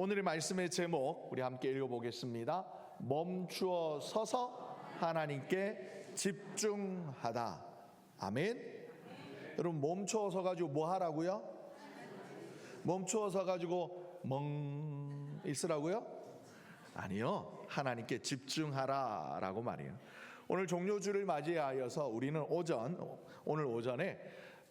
오늘의 말씀의 제목 우리 함께 읽어보겠습니다. 멈추어 서서 하나님께 집중하다. 아멘. 여러분, 멈추어 서 가지고 뭐 하라고요? 멈추어 서 가지고 멍 있으라고요? 아니요, 하나님께 집중하라라고 말이에요. 오늘 종료주를 맞이하여서 우리는 오늘 오전에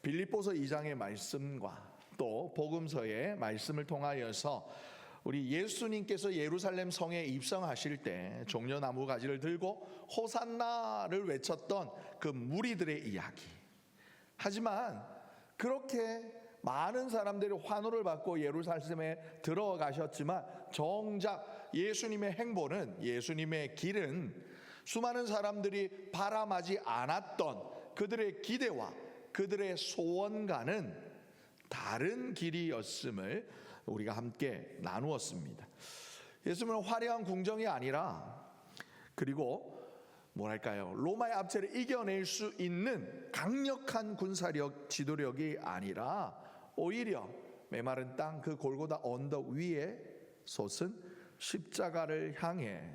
빌립보서 2장의 말씀과 또 복음서의 말씀을 통하여서 우리 예수님께서 예루살렘 성에 입성하실 때 종려나무 가지를 들고 호산나를 외쳤던 그 무리들의 이야기. 하지만 그렇게 많은 사람들이 환호를 받고 예루살렘에 들어가셨지만 정작 예수님의 행보는, 예수님의 길은 수많은 사람들이 바람하지 않았던 그들의 기대와 그들의 소원과는 다른 길이었음을 우리가 함께 나누었습니다. 예수님은 화려한 궁정이 아니라, 그리고 뭐랄까요, 로마의 압제를 이겨낼 수 있는 강력한 군사력, 지도력이 아니라 오히려 메마른 땅 그 골고다 언덕 위에 솟은 십자가를 향해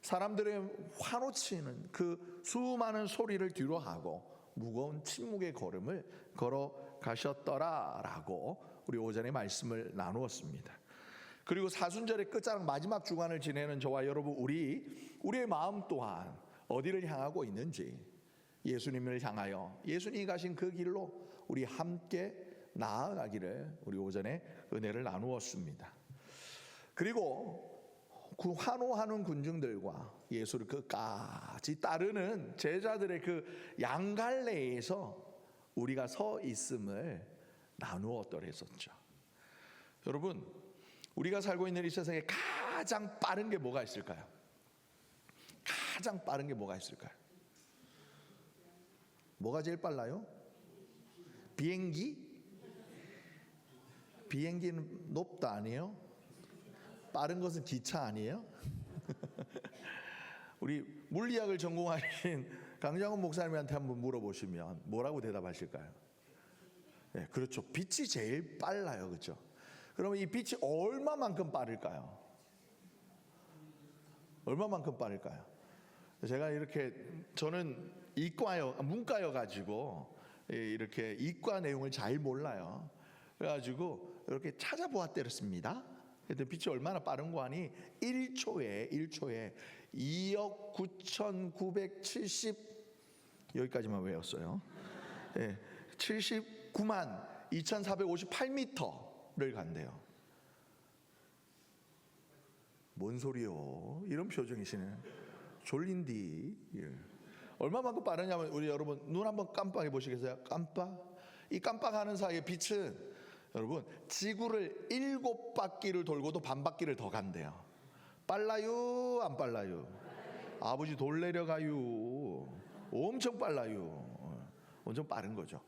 사람들의 환호치는 그 수많은 소리를 뒤로하고 무거운 침묵의 걸음을 걸어가셨더라라고 우리 오전에 말씀을 나누었습니다. 그리고 사순절의 끝자락 마지막 주간을 지내는 저와 여러분, 우리의 마음 또한 어디를 향하고 있는지, 예수님을 향하여 예수님이 가신 그 길로 우리 함께 나아가기를 우리 오전에 은혜를 나누었습니다. 그리고 그 환호하는 군중들과 예수를 끝까지 따르는 제자들의 그 양갈래에서 우리가 서 있음을 나누었더랬었죠. 여러분, 우리가 살고 있는 이 세상에 가장 빠른 게 뭐가 있을까요? 가장 빠른 게 뭐가 있을까요? 뭐가 제일 빨라요? 비행기? 비행기는 높다 아니에요? 빠른 것은 기차 아니에요? 우리 물리학을 전공하신 강장훈 목사님한테 한번 물어보시면 뭐라고 대답하실까요? 네, 그렇죠. 빛이 제일 빨라요. 그렇죠? 그러면 이 빛이 얼마만큼 빠를까요? 얼마만큼 빠를까요? 제가 이렇게, 저는 문과여 가지고 이렇게 이과 내용을 잘 몰라요. 그래가지고 이렇게 찾아보았더랬습니다. 그때 빛이 얼마나 빠른 거 아니? 1초에 2억 9,970, 여기까지만 외웠어요. 네, 79만 2,458m를 간대요. 뭔 소리요? 이런 표정이시네. 졸린디. 예. 얼마만큼 빠르냐면, 우리 여러분 눈 한번 깜빡해 보시겠어요? 깜빡. 이 깜빡하는 사이에 빛은 여러분 지구를 7바퀴를 돌고도 반 바퀴를 더 간대요. 빨라요? 안 빨라요? 아버지 돌 내려가요. 엄청 빨라요. 엄청 빠른 거죠.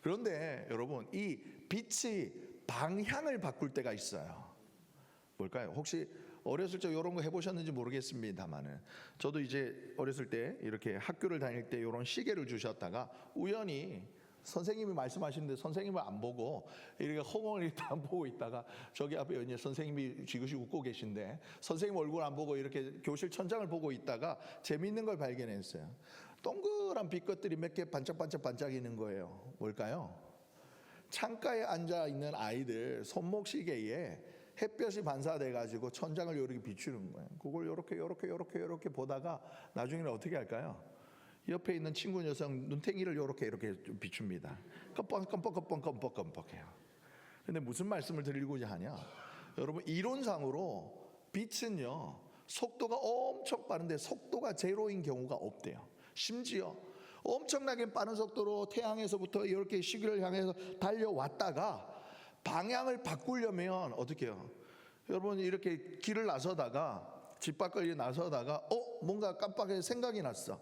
그런데 여러분, 이 빛이 방향을 바꿀 때가 있어요. 뭘까요? 혹시 어렸을 적 이런 거 해보셨는지 모르겠습니다만은, 저도 이제 어렸을 때 이렇게 학교를 다닐 때 이런 시계를 주셨다가 우연히 선생님이 말씀하시는데 선생님을 안 보고 이렇게 허공을 안 보고 있다가, 저기 앞에 이제 선생님이 지그시 웃고 계신데 선생님 얼굴 안 보고 이렇게 교실 천장을 보고 있다가 재미있는 걸 발견했어요. 동그란 빛것들이 몇 개 반짝반짝이는 거예요. 뭘까요? 창가에 앉아 있는 아이들 손목시계에 햇볕이 반사돼 가지고 천장을 이렇게 비추는 거예요. 그걸 이렇게 보다가 나중에는 어떻게 할까요? 옆에 있는 친구 녀석 눈탱이를 이렇게 비춥니다. 껌뻑껌뻑해요. 근데 무슨 말씀을 드리고자 하냐? 여러분, 이론상으로 빛은요, 속도가 엄청 빠른데 속도가 제로인 경우가 없대요. 심지어 엄청나게 빠른 속도로 태양에서부터 이렇게 시계를 향해서 달려왔다가 방향을 바꾸려면 어떻게 해요? 여러분, 이렇게 길을 나서다가, 집 밖을 나서다가 뭔가 깜빡하게 생각이 났어.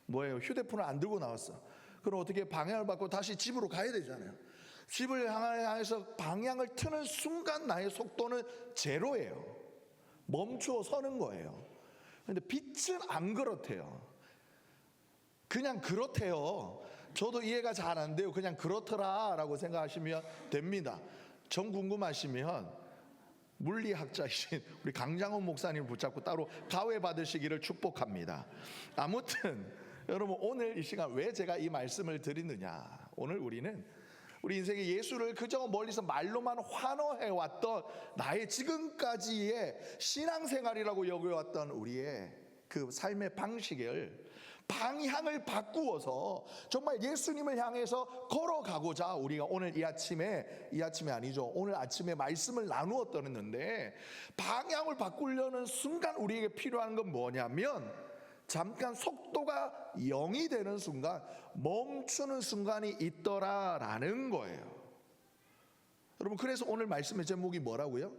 뭐예요? 휴대폰을 안 들고 나왔어. 그럼 어떻게 방향을 바꾸고 다시 집으로 가야 되잖아요. 집을 향해서 방향을 트는 순간 나의 속도는 제로예요. 멈추어 서는 거예요. 그런데 빛은 안 그렇대요. 그냥 그렇대요. 저도 이해가 잘 안 돼요. 그냥 그렇더라 라고 생각하시면 됩니다. 정 궁금하시면 물리학자이신 우리 강장훈 목사님을 붙잡고 따로 가회 받으시기를 축복합니다. 아무튼 여러분, 오늘 이 시간 왜 제가 이 말씀을 드리느냐, 오늘 우리는 우리 인생에 예수를 그저 멀리서 말로만 환호해왔던 나의 지금까지의 신앙생활이라고 여겨왔던 우리의 그 삶의 방식을, 방향을 바꾸어서 정말 예수님을 향해서 걸어가고자 우리가 오늘 이 아침에 아니죠, 오늘 아침에 말씀을 나누어 떠났는데, 방향을 바꾸려는 순간 우리에게 필요한 건 뭐냐면, 잠깐 속도가 0이 되는 순간, 멈추는 순간이 있더라라는 거예요. 여러분, 그래서 오늘 말씀의 제목이 뭐라고요?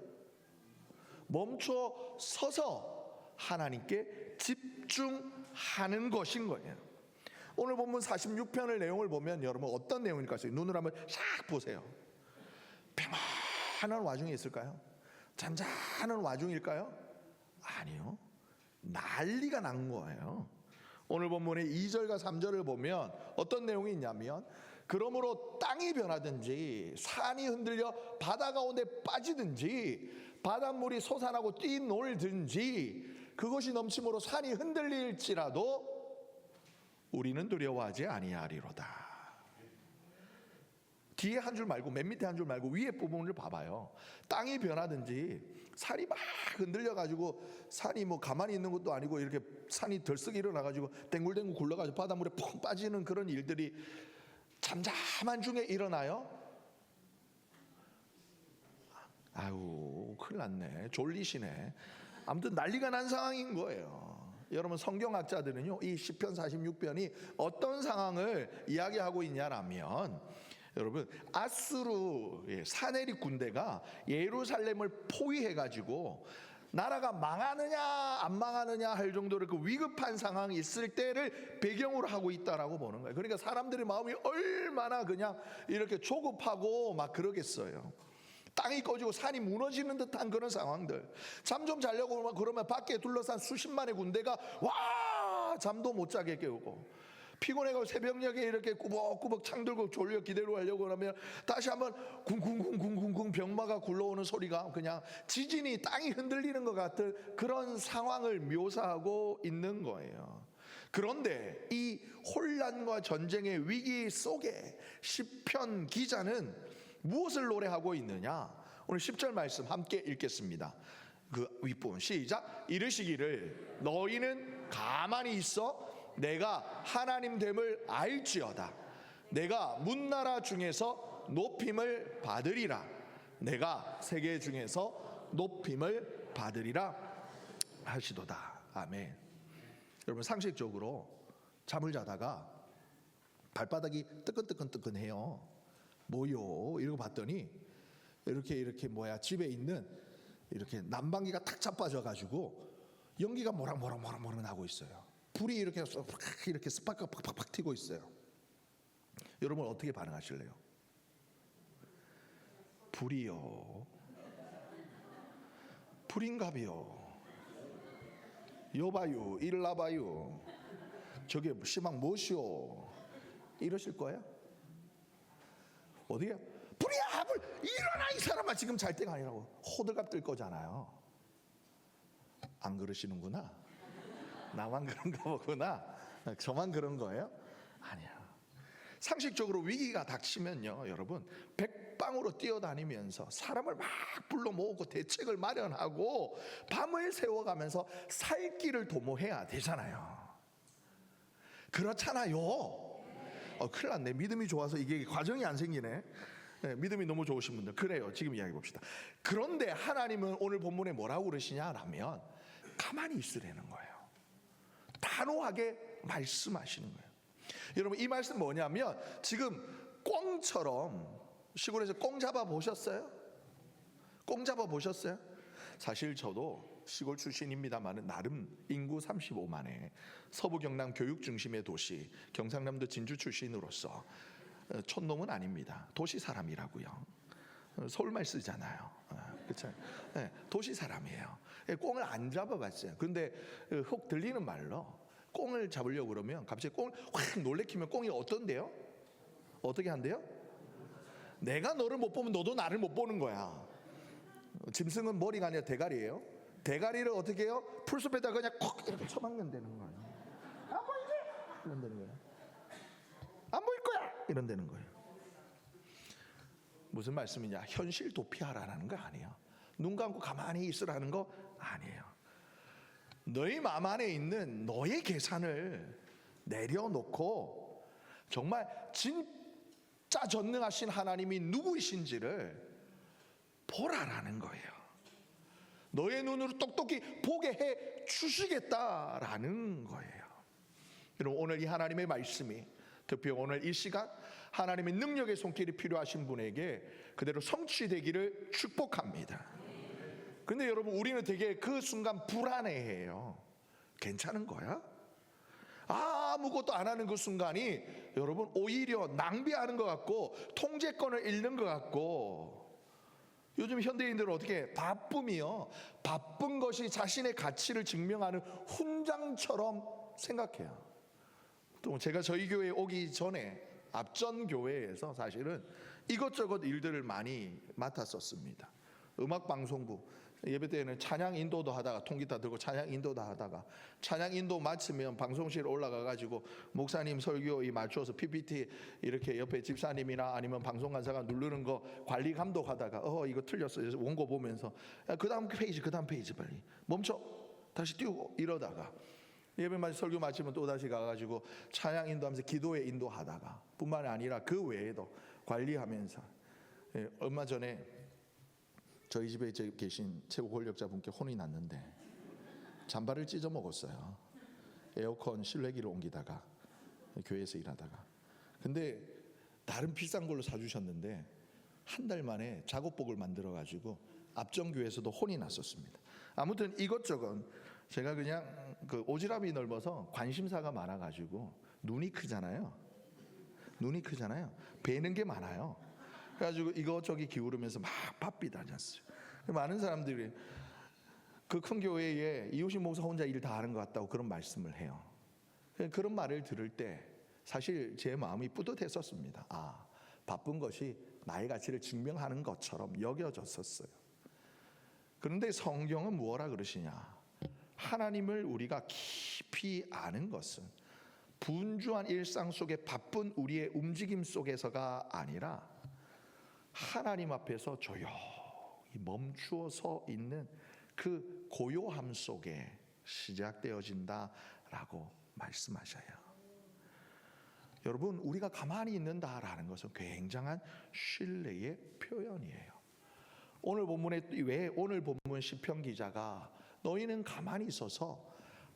멈춰 서서 하나님께 집중하는 것인 거예요. 오늘 본문 46편의 내용을 보면 여러분 어떤 내용일까요? 눈을 한번 싹 보세요. 평안한 와중에 있을까요? 잔잔한 와중일까요? 아니요, 난리가 난 거예요. 오늘 본문의 2절과 3절을 보면 어떤 내용이 있냐면, 그러므로 땅이 변하든지 산이 흔들려 바다 가운데 빠지든지 바닷물이 솟아나고 뛰놀든지 그것이 넘침으로 산이 흔들릴지라도 우리는 두려워하지 아니하리로다. 뒤에 한 줄 말고 맨 밑에 한 줄 말고 위에 부분을 봐봐요. 땅이 변하든지 산이 막 흔들려 가지고, 산이 뭐 가만히 있는 것도 아니고 이렇게 산이 들썩 일어나 가지고 댕굴댕굴 굴러가지고 바닷물에 푹 빠지는 그런 일들이 잠잠한 중에 일어나요? 아유, 큰일 났네, 졸리시네. 아무튼 난리가 난 상황인 거예요. 여러분, 성경학자들은요, 이 시편 46편이 어떤 상황을 이야기하고 있냐라면, 여러분, 아수르 사네립 군대가 예루살렘을 포위해가지고 나라가 망하느냐 안 망하느냐 할 정도로 그 위급한 상황이 있을 때를 배경으로 하고 있다라고 보는 거예요. 그러니까 사람들의 마음이 얼마나 그냥 이렇게 조급하고 막 그러겠어요. 땅이 꺼지고 산이 무너지는 듯한 그런 상황들. 잠 좀 자려고 그러면 밖에 둘러싼 수십만의 군대가 와 잠도 못 자게 깨우고, 피곤해가지고 새벽녘에 이렇게 꾸벅꾸벅 창 들고 졸려 기대로 하려고 그러면 다시 한번 쿵쿵쿵쿵쿵쿵 병마가 굴러오는 소리가, 그냥 지진이 땅이 흔들리는 것 같은 그런 상황을 묘사하고 있는 거예요. 그런데 이 혼란과 전쟁의 위기 속에 시편 기자는 무엇을 노래하고 있느냐? 오늘 10절 말씀 함께 읽겠습니다. 그 윗부분 시작. 이르시기를 너희는 가만히 있어 내가 하나님 됨을 알지어다. 내가 문나라 중에서 높임을 받으리라. 내가 세계 중에서 높임을 받으리라 하시도다. 아멘. 여러분, 상식적으로 잠을 자다가 발바닥이 뜨끈뜨끈뜨끈해요. 뭐요? 이러고 봤더니 이렇게 집에 있는 이렇게 난방기가 탁 자빠져가지고 연기가 모락모락 나고 있어요. 불이 이렇게 스파크가 팍팍 튀고 있어요. 여러분 어떻게 반응하실래요? 불이요, 불인가비요, 여봐요, 일나봐요, 저게 시방 무엇이요, 이러실 거예요? 어디야? 불이야, 불! 일어나 이 사람아, 지금 잘 때가 아니라고. 호들갑 뜰 거잖아요. 안 그러시는구나. 나만 그런가 보구나. 저만 그런 거예요? 아니야. 상식적으로 위기가 닥치면요, 여러분, 백방으로 뛰어다니면서 사람을 막 불러 모으고 대책을 마련하고 밤을 새워가면서 살 길을 도모해야 되잖아요. 그렇잖아요. 큰일 났네. 믿음이 좋아서 이게 과정이 안 생기네. 네, 믿음이 너무 좋으신 분들, 그래요. 지금 이야기 봅시다. 그런데 하나님은 오늘 본문에 뭐라고 그러시냐라면 가만히 있으라는 거예요. 단호하게 말씀하시는 거예요. 여러분, 이 말씀 뭐냐면, 지금 꽁처럼 시골에서 꽁 잡아 보셨어요? 꽁 잡아 보셨어요? 사실 저도 시골 출신입니다만 나름 인구 35만의 서부 경남 교육 중심의 도시 경상남도 진주 출신으로서 촌놈은 아닙니다. 도시 사람이라고요. 서울말 쓰잖아요. 그렇죠? 네, 도시 사람이에요. 꽁을 안 잡아봤어요. 근데 혹 들리는 말로 꽁을 잡으려고 그러면 갑자기 꽁을 확 놀래키면 꽁이 어떤데요? 어떻게 한대요? 내가 너를 못 보면 너도 나를 못 보는 거야. 짐승은 머리가 아니라 대가리예요. 대가리를 어떻게 해요? 풀숲에다 그냥 콕 이렇게 쳐박는다는 거예요. 안 보이지? 이런다는 거예요. 안 보일 거야! 이런다는 거예요. 무슨 말씀이냐? 현실 도피하라는 거 아니에요. 눈 감고 가만히 있으라는 거 아니에요. 너희 마음 안에 있는 너의 계산을 내려놓고 정말 진짜 전능하신 하나님이 누구이신지를 보라라는 거예요. 너의 눈으로 똑똑히 보게 해 주시겠다라는 거예요. 여러분, 오늘 이 하나님의 말씀이 특히 오늘 이 시간 하나님의 능력의 손길이 필요하신 분에게 그대로 성취되기를 축복합니다. 근데 여러분, 우리는 되게 그 순간 불안해해요. 괜찮은 거야? 아무것도 안 하는 그 순간이 여러분 오히려 낭비하는 것 같고 통제권을 잃는 것 같고, 요즘 현대인들은 어떻게 바쁨이요, 바쁜 것이 자신의 가치를 증명하는 훈장처럼 생각해요. 또 제가 저희 교회에 오기 전에 앞전 교회에서 사실은 이것저것 일들을 많이 맡았었습니다. 음악방송부 예배 때에는 찬양 인도도 하다가, 통기타 들고 찬양 인도도 하다가, 찬양 인도 마치면 방송실 올라가 가지고 목사님 설교 이 맞춰서 PPT 이렇게 옆에 집사님이나 아니면 방송 간사가 누르는 거 관리 감독하다가 이거 틀렸어요. 원고 보면서 그 다음 페이지 빨리 멈춰 다시 띄우고 이러다가 예배 마치 설교 마치면 또 다시 가가지고 찬양 인도하면서 기도에 인도하다가 뿐만 아니라 그 외에도 관리하면서, 얼마 전에 저희 집에 계신 최고 권력자분께 혼이 났는데 잠바를 찢어 먹었어요. 에어컨 실외기를 옮기다가 교회에서 일하다가. 근데 다른 비싼 걸로 사주셨는데 한 달 만에 작업복을 만들어 가지고 앞전교회에서도 혼이 났었습니다. 아무튼 이것저것 제가 그냥 그 오지랖이 넓어서 관심사가 많아 가지고 눈이 크잖아요. 배는 게 많아요. 그래가지고 이것저것 기울으면서 막 바삐 다녔어요. 많은 사람들이 그 큰 교회에 이호신 목사 혼자 일 다 하는 것 같다고 그런 말씀을 해요. 그런 말을 들을 때 사실 제 마음이 뿌듯했었습니다. 바쁜 것이 나의 가치를 증명하는 것처럼 여겨졌었어요. 그런데 성경은 무엇라 그러시냐? 하나님을 우리가 깊이 아는 것은 분주한 일상 속에 바쁜 우리의 움직임 속에서가 아니라 하나님 앞에서 조용히 멈추어서 있는 그 고요함 속에 시작되어진다라고 말씀하셔요. 여러분, 우리가 가만히 있는다라는 것은 굉장한 신뢰의 표현이에요. 오늘 본문에 왜 오늘 본문 시편 기자가 너희는 가만히 있어서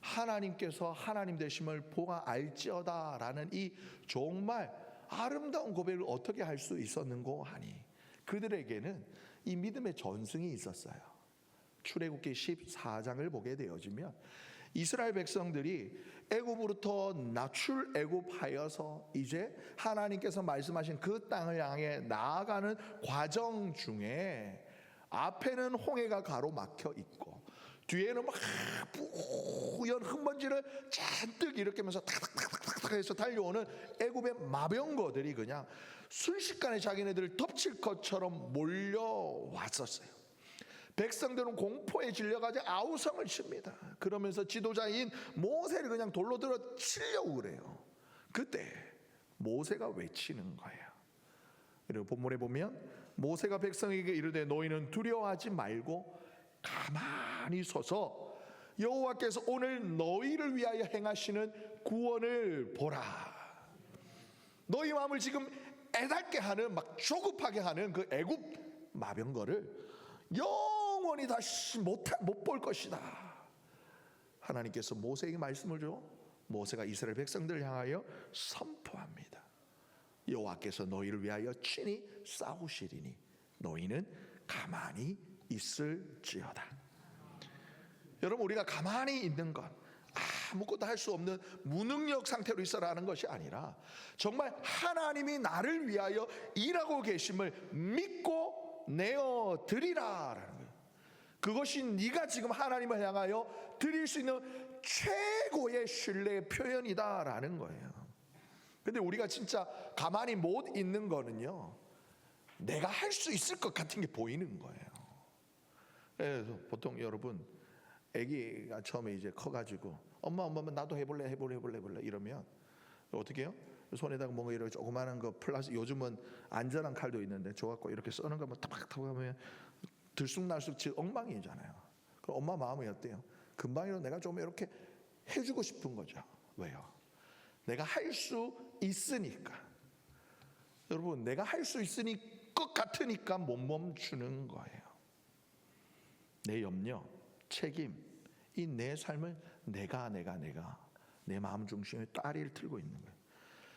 하나님께서 하나님 되심을 보아 알지어다라는 이 정말 아름다운 고백을 어떻게 할 수 있었는고 하니, 그들에게는 이 믿음의 전승이 있었어요. 출애굽기 14장을 보게 되어지면 이스라엘 백성들이 애굽으로부터 출애굽하여서 이제 하나님께서 말씀하신 그 땅을 향해 나아가는 과정 중에 앞에는 홍해가 가로막혀 있고 뒤에는 막 뿌연 흙먼지를 잔뜩 일으키면서 탁탁탁탁 해서 달려오는 애굽의 마병거들이 그냥 순식간에 자기네들을 덮칠 것처럼 몰려왔었어요. 백성들은 공포에 질려가지고 아우성을 칩니다. 그러면서 지도자인 모세를 그냥 돌로 들어 치려고 그래요. 그때 모세가 외치는 거예요. 그리고 본문에 보면 모세가 백성에게 이르되 너희는 두려워하지 말고 가만히 서서 여호와께서 오늘 너희를 위하여 행하시는 구원을 보라. 너희 마음을 지금 애달게 하는, 막 조급하게 하는 그 애굽 마병거를 영원히 다시 못 볼 것이다. 하나님께서 모세에게 말씀을 줘. 모세가 이스라엘 백성들을 향하여 선포합니다. 여호와께서 너희를 위하여 친히 싸우시리니 너희는 가만히 있을지어다. 여러분, 우리가 가만히 있는 것, 아무것도 할 수 없는 무능력 상태로 있어라는 것이 아니라 정말 하나님이 나를 위하여 일하고 계심을 믿고 내어드리라라는 거예요. 그것이 네가 지금 하나님을 향하여 드릴 수 있는 최고의 신뢰의 표현이다라는 거예요. 근데 우리가 진짜 가만히 못 있는 거는요, 내가 할 수 있을 것 같은 게 보이는 거예요. 그래서 보통 여러분 아기가 처음에 이제 커가지고 엄마 나도 해볼래 이러면 어떻게 해요? 손에다가 뭔가 이렇게 조그마한 거 플라스틱, 요즘은 안전한 칼도 있는데 줘갖고 이렇게 써는 거만 타박타박 하면 들쑥날쑥 즉 엉망이잖아요. 그럼 엄마 마음이 어때요? 금방이라도 내가 좀 이렇게 해주고 싶은 거죠. 왜요? 내가 할 수 있으니까. 여러분, 내가 할 수 있으니 것 같으니까 못 멈추는 거예요. 내 염려, 책임, 이 내 삶을 내가 내 마음 중심에 따리를 틀고 있는 거예요.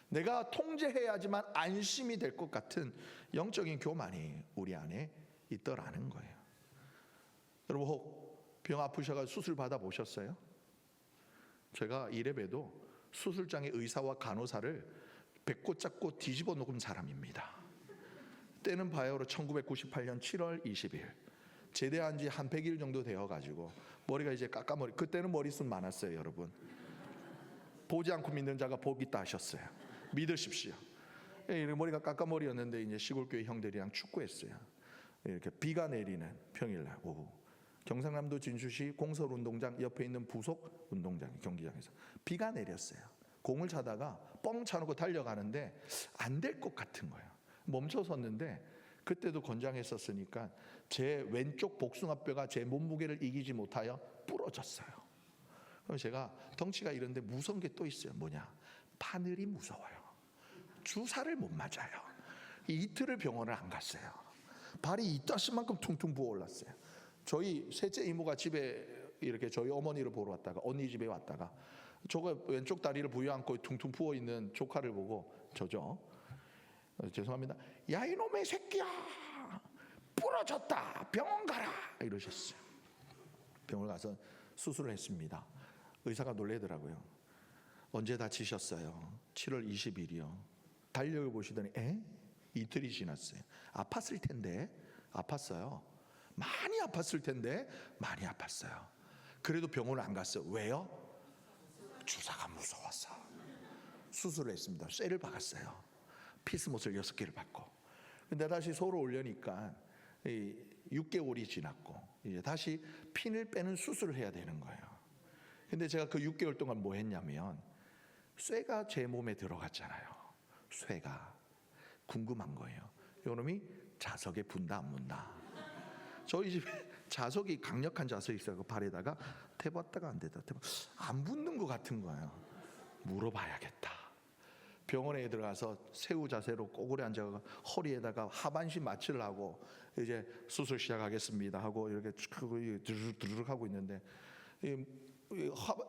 내가 통제해야지만 안심이 될 것 같은 영적인 교만이 우리 안에 있더라는 거예요. 여러분, 혹 병 아프셔서 수술 받아 보셨어요? 제가 이래봬도 수술장의 의사와 간호사를 배꼽 잡고 뒤집어 놓은 사람입니다. 때는 바야흐로 1998년 7월 20일 제대한 지 한 100일 정도 되어가지고 머리가 이제 까까머리, 그때는 머리숱 많았어요. 여러분, 보지 않고 믿는 자가 복 있다 하셨어요. 믿으십시오. 머리가 까까머리였는데 이제 시골교회 형들이랑 축구했어요. 이렇게 비가 내리는 평일날 오후 경상남도 진주시 공설운동장 옆에 있는 부속 운동장 경기장에서 비가 내렸어요. 공을 차다가 뻥 차놓고 달려가는데 안 될 것 같은 거예요. 멈춰 섰는데 그때도 건장했었으니까 제 왼쪽 복숭아뼈가 제 몸무게를 이기지 못하여 부러졌어요. 그럼 제가 덩치가 이런데 무서운 게 또 있어요. 뭐냐? 바늘이 무서워요. 주사를 못 맞아요. 이틀을 병원을 안 갔어요. 발이 이따시만큼 퉁퉁 부어올랐어요. 저희 셋째 이모가 집에 이렇게 저희 어머니를 보러 왔다가 언니 집에 왔다가 저거 왼쪽 다리를 부여안고 퉁퉁 부어있는 조카를 보고 저죠. 죄송합니다. 야 이놈의 새끼야, 부러졌다, 병원 가라 이러셨어요. 병원 가서 수술을 했습니다. 의사가 놀래더라고요. 언제 다치셨어요? 7월 20일이요. 달력을 보시더니 이틀이 지났어요. 아팠을 텐데. 아팠어요. 많이 아팠을 텐데. 많이 아팠어요. 그래도 병원을 안 갔어요. 왜요? 주사가 무서워서. 수술을 했습니다. 쇠를 박았어요. 피스못을 6개를 받고. 근데 다시 소로 올려니까 6개월이 지났고 이제 다시 핀을 빼는 수술을 해야 되는 거예요. 근데 제가 그 6개월 동안 뭐 했냐면 쇠가 제 몸에 들어갔잖아요. 쇠가 궁금한 거예요. 요놈이 자석에 분다 안 분다. 저희 집에 자석이 강력한 자석이 있어요. 발에다가 대봤다가 안 되다. 안 붙는 것 같은 거예요. 물어봐야겠다. 병원에 들어가서 새우 자세로 꼬그려 앉아가 허리에다가 하반신 마취를 하고 이제 수술 시작하겠습니다 하고 이렇게 드르륵 하고 있는데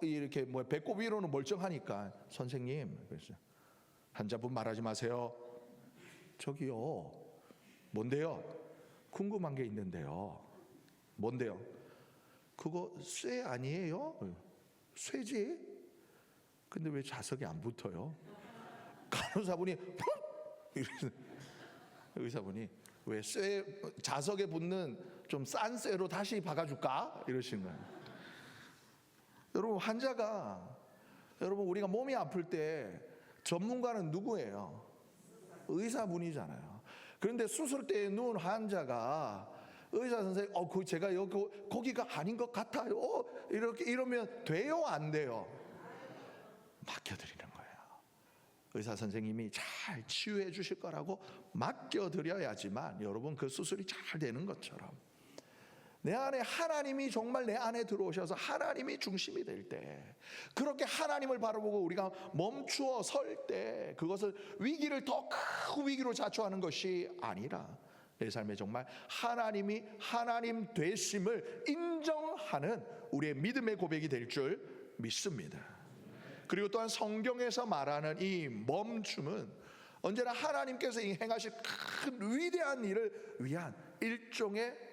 이렇게 뭐 배꼽 위로는 멀쩡하니까 선생님 그랬어요. 환자분 말하지 마세요. 저기요, 뭔데요? 궁금한 게 있는데요. 뭔데요? 그거 쇠 아니에요? 쇠지? 근데 왜 자석이 안 붙어요? 간호사분이 의사분이 왜 쇠 자석에 붙는 좀 싼 쇠로 다시 박아줄까? 이러신 거예요. 여러분, 환자가, 여러분 우리가 몸이 아플 때 전문가는 누구예요? 의사분이잖아요. 그런데 수술대에 누운 환자가 의사 선생님, 제가 여기 거기가 아닌 것 같아요. 이렇게 이러면 돼요, 안 돼요? 맡겨드리는 거예요. 의사 선생님이 잘 치유해 주실 거라고 맡겨드려야지만 여러분 그 수술이 잘 되는 것처럼 내 안에 하나님이 정말 내 안에 들어오셔서 하나님이 중심이 될 때, 그렇게 하나님을 바라보고 우리가 멈추어 설 때 그것을 위기를 더 큰 위기로 자초하는 것이 아니라 내 삶에 정말 하나님이 하나님 되심을 인정하는 우리의 믿음의 고백이 될 줄 믿습니다. 그리고 또한 성경에서 말하는 이 멈춤은 언제나 하나님께서 행하실 큰 위대한 일을 위한 일종의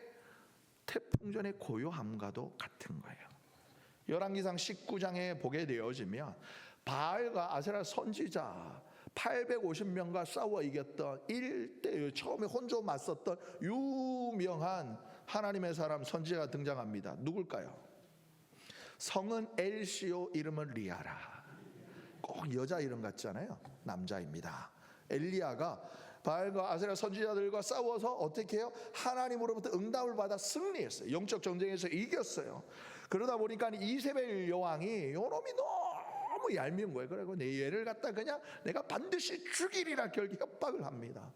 태풍전의 고요함과도 같은 거예요. 열왕기상 19장에 보게 되어지면 바알과 아세라 선지자 850명과 싸워 이겼던 처음에 혼조 맞섰던 유명한 하나님의 사람 선지자가 등장합니다. 누굴까요? 성은 엘시오, 이름은 리아라. 꼭 여자 이름 같잖아요. 남자입니다. 엘리야가 바알과 아세라 선지자들과 싸워서 어떻게 해요? 하나님으로부터 응답을 받아 승리했어요. 영적 전쟁에서 이겼어요. 그러다 보니까 이세벨 여왕이 요놈이 너무 얄미운 거예요. 그리고 내 얘를 갖다 그냥 내가 반드시 죽이리라 결국 협박을 합니다.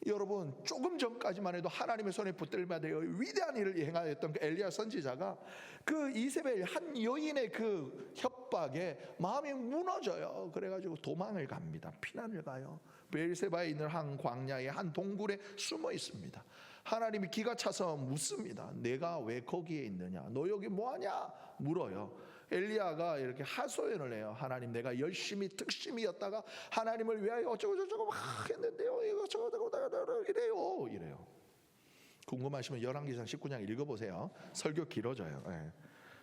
여러분, 조금 전까지만 해도 하나님의 손에 붙들마 되어 위대한 일을 행하였던 그 엘리야 선지자가 그 이세벨 한 여인의 그 협박에 마음이 무너져요. 그래가지고 도망을 갑니다. 피난을 가요. 베엘세바에 있는 한 광야의 한 동굴에 숨어 있습니다. 하나님이 기가 차서 묻습니다. 내가 왜 거기에 있느냐? 너 여기 뭐하냐? 물어요. 엘리야가 이렇게 하소연을 해요. 하나님, 내가 열심히 특심이었다가 하나님을 위하여 어쩌고저쩌고 막 했는데요, 이거 저쩌고 이래요. 궁금하시면 열왕기상 19장 읽어보세요. 설교 길어져요.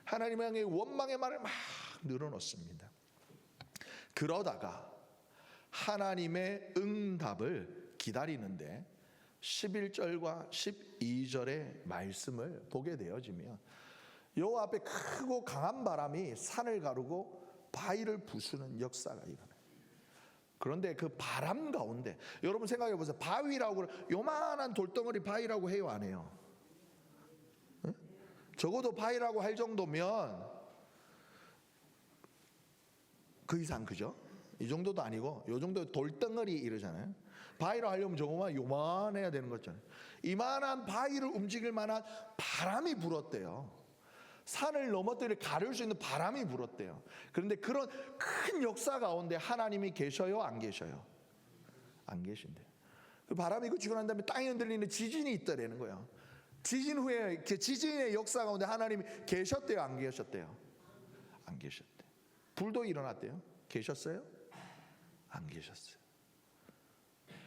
하나님의 향해 원망의 말을 막 늘어놓습니다. 그러다가 하나님의 응답을 기다리는데 11절과 12절의 말씀을 보게 되어지면 요 앞에 크고 강한 바람이 산을 가르고 바위를 부수는 역사가 일어나요. 그런데 그 바람 가운데 여러분 생각해 보세요. 바위라고 요만한 돌덩어리 바위라고 해요, 안 해요? 네? 적어도 바위라고 할 정도면 그 이상, 그죠? 이 정도도 아니고 요 정도 돌덩어리 이러잖아요. 바위로 하려면 저거만 요만해야 되는 거잖아요. 이만한 바위를 움직일 만한 바람이 불었대요. 산을 넘어뜨려 가를 수 있는 바람이 불었대요. 그런데 그런 큰 역사 가운데 하나님이 계셔요, 안 계셔요? 안 계신대요. 그 바람이 그치고 난 다음에 땅이 흔들리는 지진이 있다라는 거예요. 지진 후에 그 지진의 역사 가운데 하나님이 계셨대요, 안 계셨대요? 안 계셨대요. 불도 일어났대요. 계셨어요? 안 계셨어요.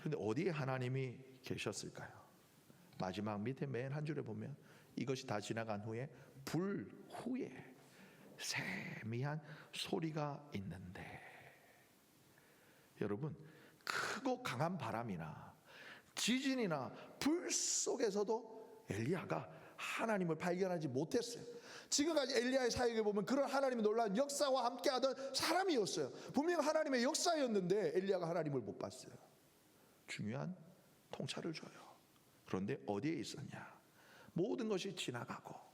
근데 어디에 하나님이 계셨을까요? 마지막 밑에 맨 한 줄에 보면 이것이 다 지나간 후에 불 후에 세미한 소리가 있는데, 여러분, 크고 강한 바람이나 지진이나 불 속에서도 엘리야가 하나님을 발견하지 못했어요. 지금까지 엘리야의 사역에 보면 그런 하나님의 놀라운 역사와 함께하던 사람이었어요. 분명 하나님의 역사였는데 엘리야가 하나님을 못 봤어요. 중요한 통찰을 줘요. 그런데 어디에 있었냐? 모든 것이 지나가고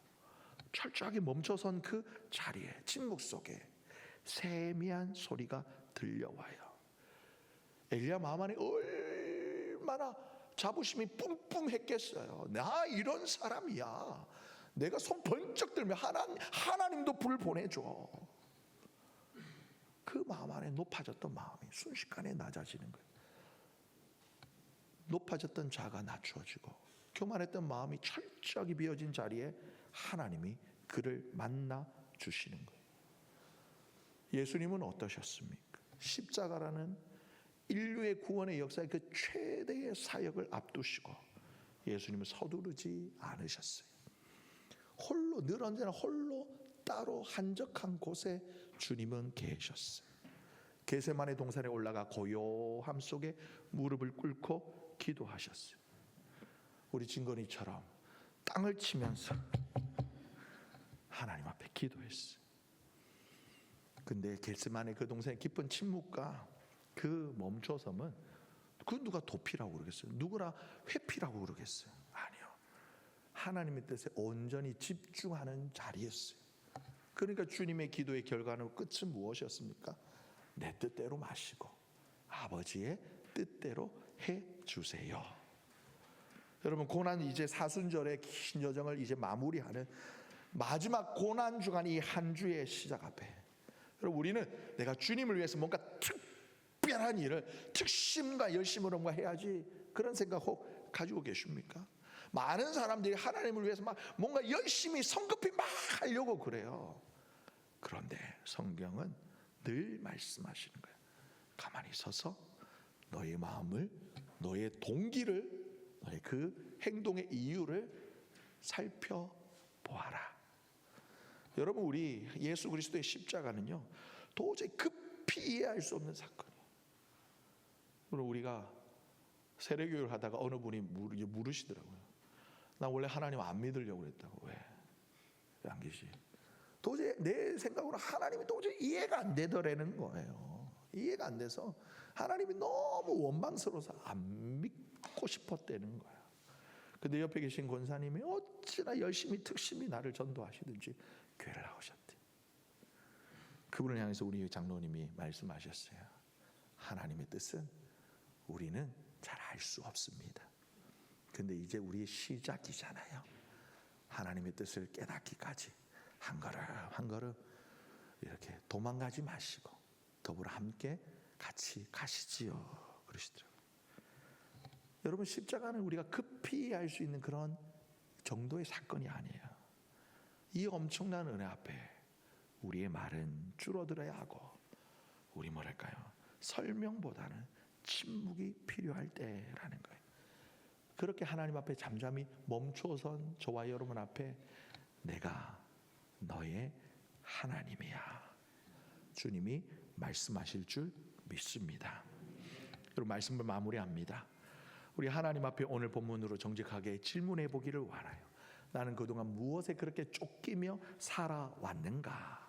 철저하게 멈춰선 그 자리에, 침묵 속에 세미한 소리가 들려와요. 엘리야 마음 안에 얼마나 자부심이 뿜뿜했겠어요. 나 이런 사람이야. 내가 손 번쩍 들면 하나님도 불 보내줘. 그 마음 안에 높아졌던 마음이 순식간에 낮아지는 거예요. 높아졌던 자가 낮추어지고 교만했던 마음이 철저하게 비어진 자리에 하나님이 그를 만나 주시는 거예요. 예수님은 어떠셨습니까? 십자가라는 인류의 구원의 역사의 그 최대의 사역을 앞두시고 예수님은 서두르지 않으셨어요. 홀로, 늘 언제나 홀로 따로 한적한 곳에 주님은 계셨어요. 겟세마네 동산에 올라가 고요함 속에 무릎을 꿇고 기도하셨어요. 우리 진건이처럼 땅을 치면서 하나님 앞에 기도했어요. 근데 겟세마네 그 동산의 깊은 침묵과 그 멈춰섬은 그 누가 도피라고 그러겠어요? 누구나 회피라고 그러겠어요? 아니요. 하나님의 뜻에 온전히 집중하는 자리였어요. 그러니까 주님의 기도의 결과는 끝은 무엇이었습니까? 내 뜻대로 마시고 아버지의 뜻대로 해 주세요. 여러분, 고난 이제 사순절의 긴 여정을 이제 마무리하는 마지막 고난 주간 이 한 주의 시작 앞에, 여러분, 우리는 내가 주님을 위해서 뭔가 특별한 일을 특심과 열심으로 뭔가 해야지, 그런 생각 혹 가지고 계십니까? 많은 사람들이 하나님을 위해서 막 뭔가 열심히 성급히 막 하려고 그래요. 그런데 성경은 늘 말씀하시는 거예요. 가만히 서서 너의 마음을, 너의 동기를, 너의 그 행동의 이유를 살펴보아라. 여러분, 우리 예수 그리스도의 십자가는요, 도저히 급히 이해할 수 없는 사건이에요. 그리고 우리가 세례교육을 하다가 어느 분이 물으시더라고요. 나 원래 하나님 안 믿으려고 그랬다고. 왜 안 계시? 도저히 내 생각으로 하나님이 도저히 이해가 안 되더라는 거예요. 이해가 안 돼서 하나님이 너무 원망스러워서 안 믿고 싶었다는 거야. 근데 옆에 계신 권사님이 어찌나 열심히 특심히 나를 전도하시든지 교회를 나오셨대. 그분을 향해서 우리 장로님이 말씀하셨어요. 하나님의 뜻은 우리는 잘 알 수 없습니다. 근데 이제 우리의 시작이잖아요. 하나님의 뜻을 깨닫기까지 한 걸음 한 걸음 이렇게 도망가지 마시고 더불어 함께 같이 가시지요. 그러시더라고요. 여러분, 십자가는 우리가 급히 할 수 있는 그런 정도의 사건이 아니에요. 이 엄청난 은혜 앞에 우리의 말은 줄어들어야 하고, 우리 뭐랄까요, 설명보다는 침묵이 필요할 때라는 거예요. 그렇게 하나님 앞에 잠잠히 멈춰선 저와 여러분 앞에 내가 너의 하나님이야, 주님이 말씀하실 줄 믿습니다. 여러분, 말씀을 마무리합니다. 우리 하나님 앞에 오늘 본문으로 정직하게 질문해 보기를 원해요. 나는 그동안 무엇에 그렇게 쫓기며 살아왔는가?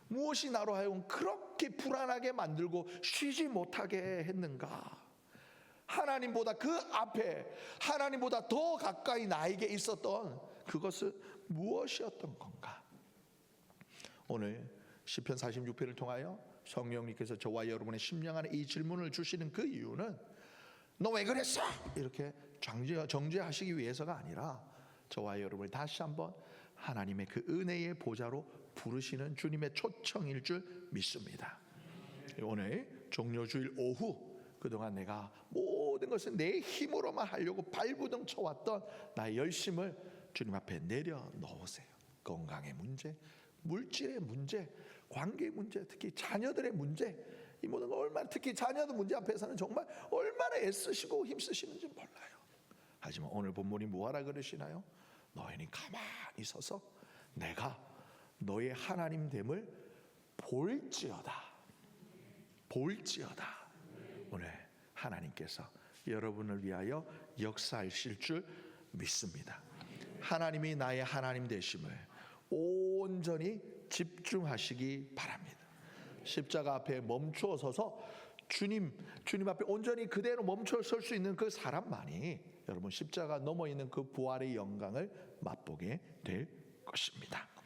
무엇이 나로 하여금 그렇게 불안하게 만들고 쉬지 못하게 했는가? 하나님보다 그 앞에, 하나님보다 더 가까이 나에게 있었던 그것은 무엇이었던 건가? 오늘 시편 46편을 통하여 성령님께서 저와 여러분의 심령 안에 이 질문을 주시는 그 이유는 너 왜 그랬어? 이렇게 정죄하시기 위해서가 아니라 저와 여러분을 다시 한번 하나님의 그 은혜의 보좌로 부르시는 주님의 초청일 줄 믿습니다. 오늘 종료주일 오후, 그동안 내가 모든 것을 내 힘으로만 하려고 발부둥 쳐왔던 나의 열심을 주님 앞에 내려놓으세요. 건강의 문제, 물질의 문제, 관계 문제, 특히 자녀들의 문제, 이 모든 거 얼마나, 특히 자녀들 문제 앞에서는 정말 얼마나 애쓰시고 힘쓰시는지 몰라요. 하지만 오늘 본문이 뭐하라 그러시나요? 너희는 가만히 서서 내가 너의 하나님됨을 볼지어다. 볼지어다. 오늘 하나님께서 여러분을 위하여 역사하실 줄 믿습니다. 하나님이 나의 하나님 되심을 온전히 집중하시기 바랍니다. 십자가 앞에 멈추어 서서 주님 앞에 온전히 그대로 멈춰 설 수 있는 그 사람만이 여러분 십자가 넘어 있는 그 부활의 영광을 맛보게 될 것입니다.